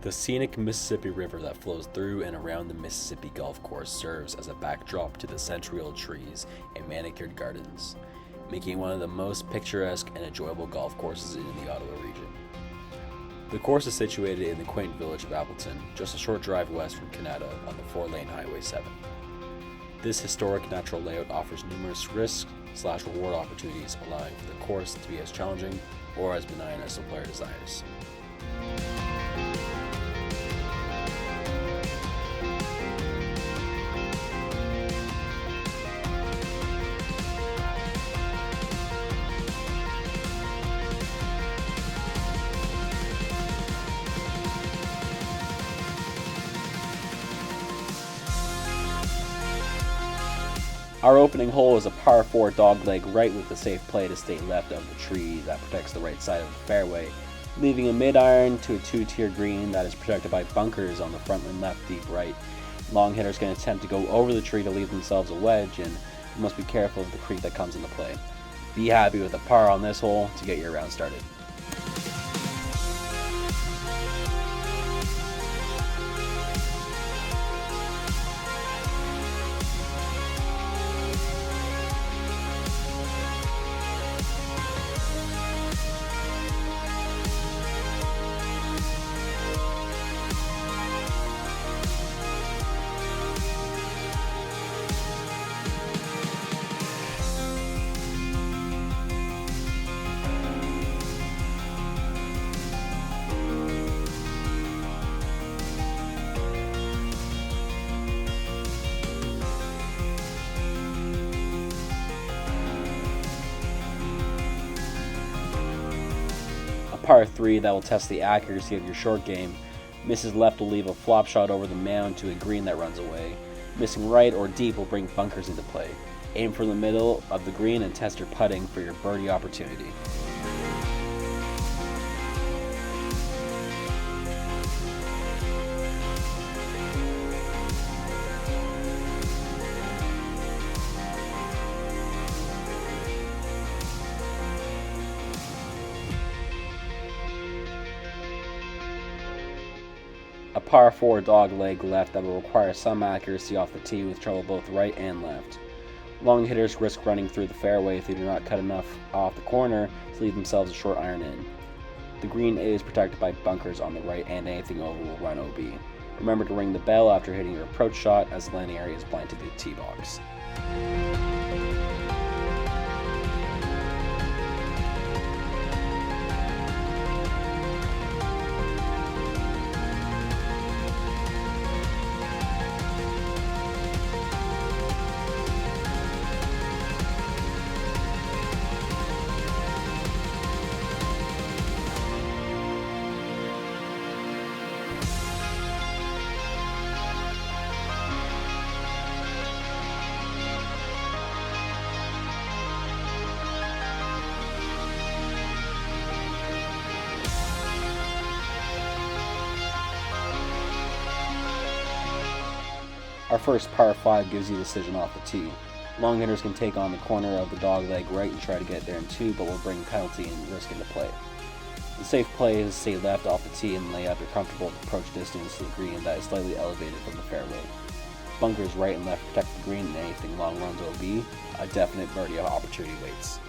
The scenic Mississippi River that flows through and around the Mississippi Golf Course serves as a backdrop to the century-old trees and manicured gardens, making it one of the most picturesque and enjoyable golf courses in the Ottawa region. The course is situated in the quaint village of Appleton, just a short drive west from Canada on the 4-lane Highway 7. This historic natural layout offers numerous risk/reward opportunities, allowing for the course to be as challenging or as benign as the player desires. Our opening hole is a par 4 dogleg right with the safe play to stay left of the tree that protects the right side of the fairway, leaving a mid-iron to a 2-tier green that is protected by bunkers on the front and left deep right. Long hitters can attempt to go over the tree to leave themselves a wedge, and you must be careful of the creek that comes into play. Be happy with a par on this hole to get your round started. Par 3 that will test the accuracy of your short game. Misses left will leave a flop shot over the mound to a green that runs away. Missing right or deep will bring bunkers into play. Aim for the middle of the green and test your putting for your birdie opportunity. A par 4 dog leg left that will require some accuracy off the tee with trouble both right and left. Long hitters risk running through the fairway if they do not cut enough off the corner to leave themselves a short iron in. The green is protected by bunkers on the right, and anything over will run OB. Remember to ring the bell after hitting your approach shot, as the landing area is blind to the tee box. Our first par 5 gives you a decision off the tee. Long hitters can take on the corner of the dog leg right and try to get there in 2, but will bring penalty and risk into play. The safe play is to stay left off the tee and lay up your comfortable approach distance to the green that is slightly elevated from the fairway. Bunkers right and left protect the green, and anything long runs OB. A definite birdie opportunity waits.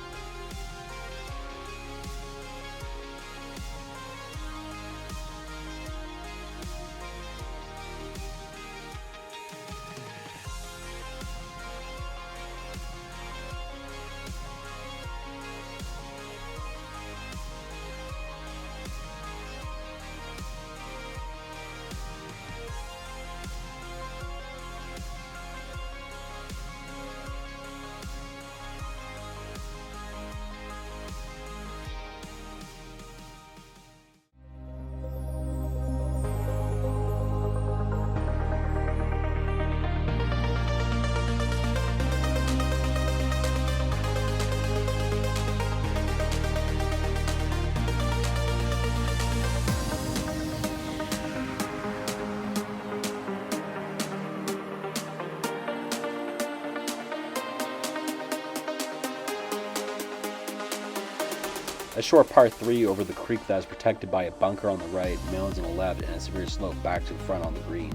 A short par 3 over the creek that is protected by a bunker on the right, mounds on the left, and a severe slope back to the front on the green.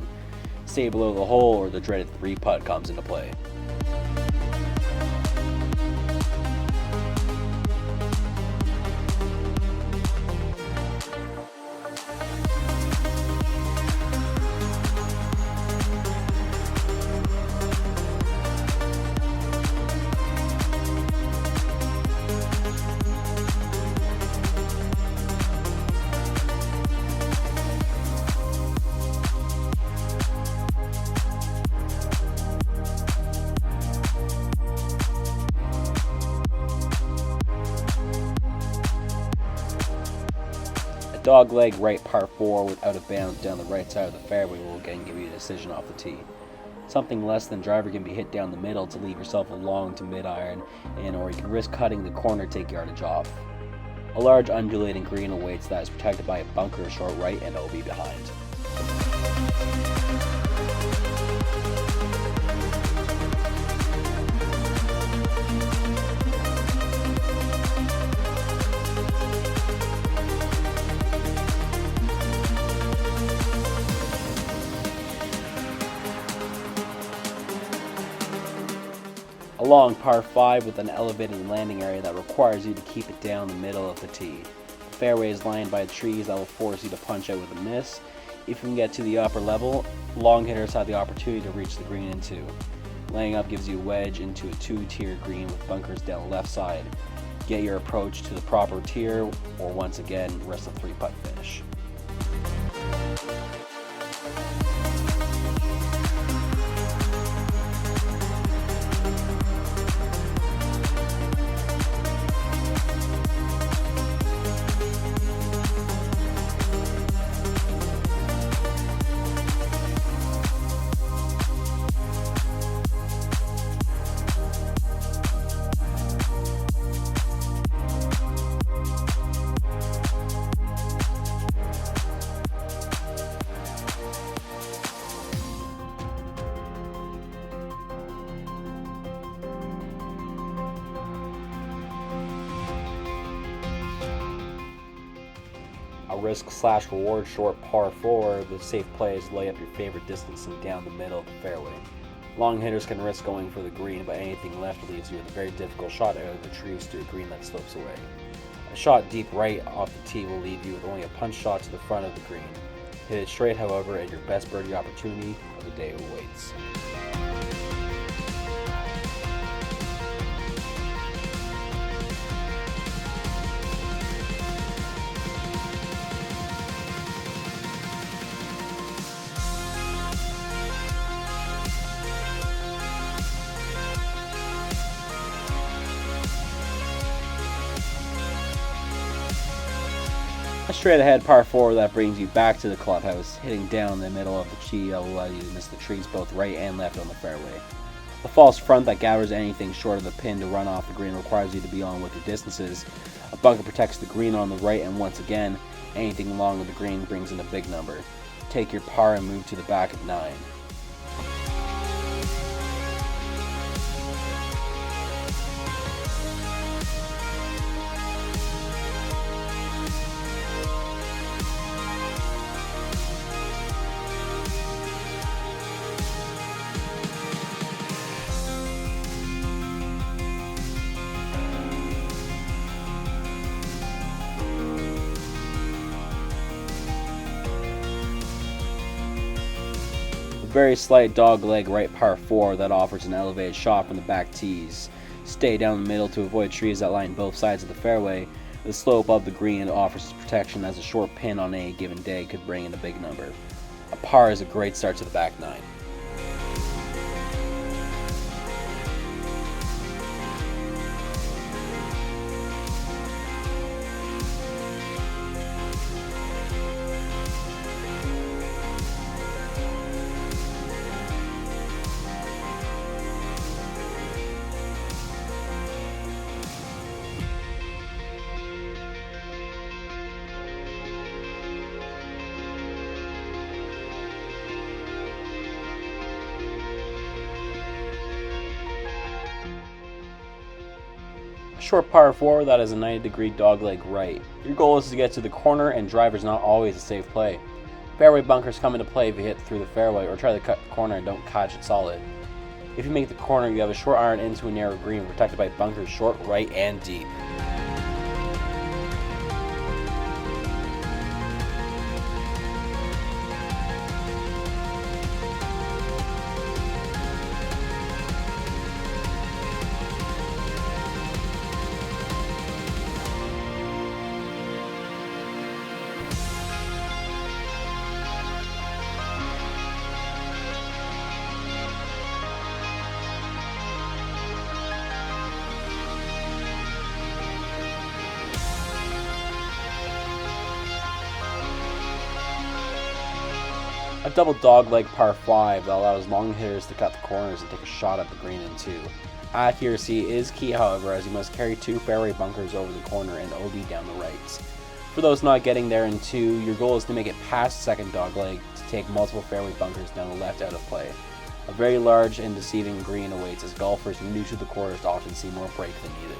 Stay below the hole or the dreaded 3-putt comes into play. Dogleg right par 4 with out of bounds down the right side of the fairway will again give you a decision off the tee. Something less than driver can be hit down the middle to leave yourself a long to mid-iron, or you can risk cutting the corner to take yardage off. A large undulating green awaits that is protected by a bunker short right and OB behind. A long par 5 with an elevated landing area that requires you to keep it down the middle of the tee. The fairway is lined by trees that will force you to punch out with a miss. If you can get to the upper level, long hitters have the opportunity to reach the green in 2. Laying up gives you a wedge into a 2-tier green with bunkers down the left side. Get your approach to the proper tier, or once again, risk a 3-putt finish. A risk/reward short par 4, the safe play is to lay up your favorite distance and down the middle of the fairway. Long hitters can risk going for the green, but anything left leaves you with a very difficult shot out of the trees to a green that slopes away. A shot deep right off the tee will leave you with only a punch shot to the front of the green. Hit it straight, however, and your best birdie opportunity of the day awaits. A straight ahead par 4 that brings you back to the clubhouse, hitting down the middle of the tee will allow you to miss the trees both right and left on the fairway. A false front that gathers anything short of the pin to run off the green requires you to be on with your distances. A bunker protects the green on the right, and once again, anything along with the green brings in a big number. Take your par and move to the back at 9. Very slight dogleg right par 4 that offers an elevated shot from the back tees. Stay down the middle to avoid trees that line both sides of the fairway. The slope of the green offers protection as a short pin on any given day could bring in a big number. A par is a great start to the back 9. Short par 4 that is a 90-degree dogleg right. Your goal is to get to the corner, and driver is not always a safe play. Fairway bunkers come into play if you hit through the fairway or try to cut the corner and don't catch it solid. If you make the corner, you have a short iron into a narrow green protected by bunkers short, right, and deep. A double dogleg par 5 that allows long hitters to cut the corners and take a shot at the green in 2. Accuracy is key, however, as you must carry 2 fairway bunkers over the corner and OB down the rights. For those not getting there in 2, your goal is to make it past the second dogleg to take multiple fairway bunkers down the left out of play. A very large and deceiving green awaits as golfers new to the course often see more break than needed.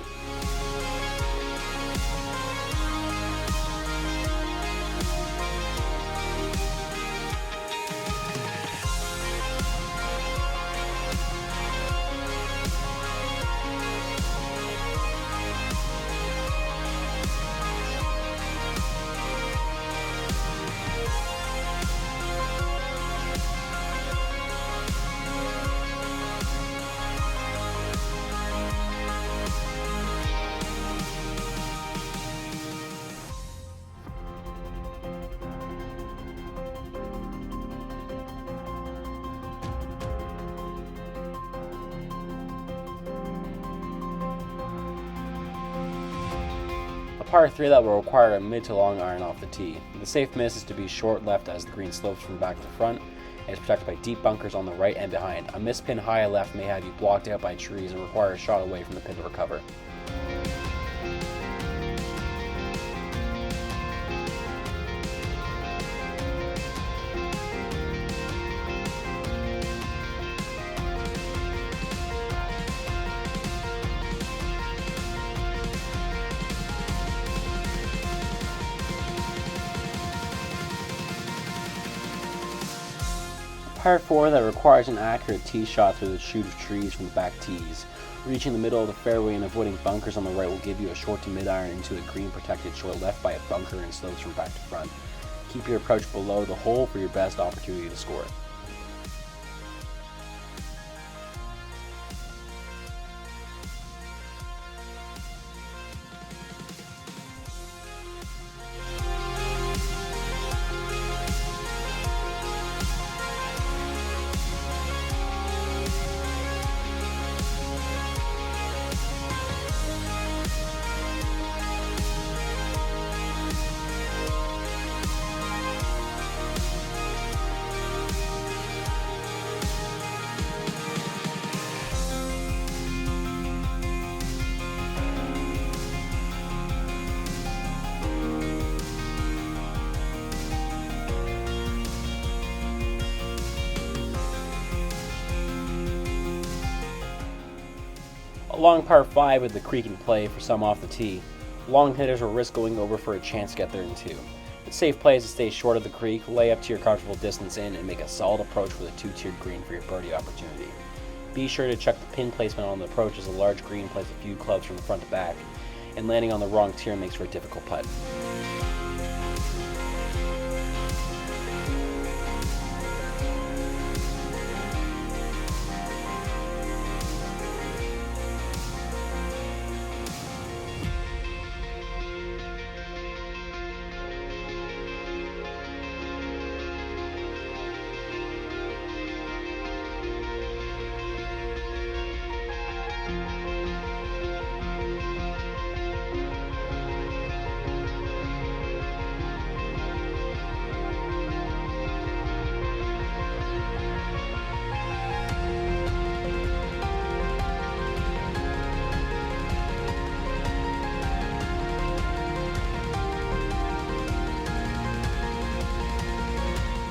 A par 3 that will require a mid to long iron off the tee. The safe miss is to be short left as the green slopes from back to front and is protected by deep bunkers on the right and behind. A missed pin high left may have you blocked out by trees and require a shot away from the pin to recover. Par 4 that requires an accurate tee shot through the chute of trees from the back tees. Reaching the middle of the fairway and avoiding bunkers on the right will give you a short to mid iron into a green protected short left by a bunker and slopes from back to front. Keep your approach below the hole for your best opportunity to score. A long par 5 with the creek in play for some off the tee. Long hitters will risk going over for a chance to get there in 2. The safe play is to stay short of the creek, lay up to your comfortable distance in, and make a solid approach with a 2-tiered green for your birdie opportunity. Be sure to check the pin placement on the approach as a large green plays a few clubs from the front to back, and landing on the wrong tier makes for a difficult putt.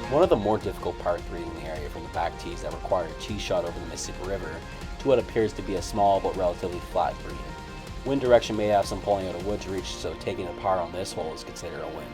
One of the more difficult par 3s in the area from the back tees that require a tee shot over the Mississippi River to what appears to be a small but relatively flat green. Wind direction may have some pulling out of wood to reach, so taking a par on this hole is considered a win.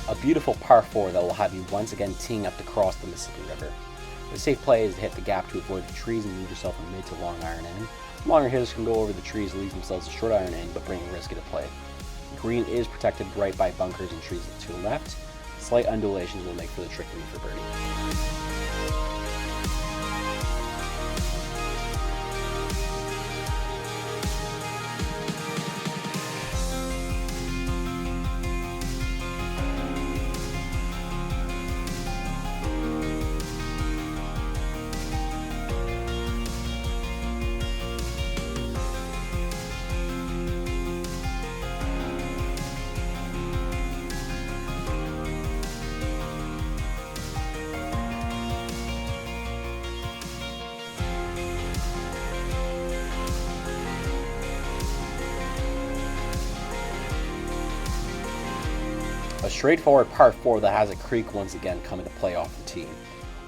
A beautiful par 4 that will have you once again teeing up to cross the Mississippi River. The safe play is to hit the gap to avoid the trees and leave yourself a mid to long iron in. Longer hitters can go over the trees and leave themselves a short iron in, but bring risk into play. The green is protected right by bunkers and trees to the left. Slight undulations will make for the tricky for birdie. A straightforward par 4 that has a creek once again come into play off the tee.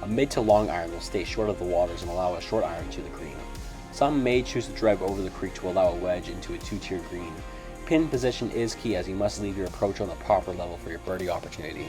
A mid to long iron will stay short of the waters and allow a short iron to the green. Some may choose to drive over the creek to allow a wedge into a 2-tier green. Pin position is key, as you must leave your approach on the proper level for your birdie opportunity.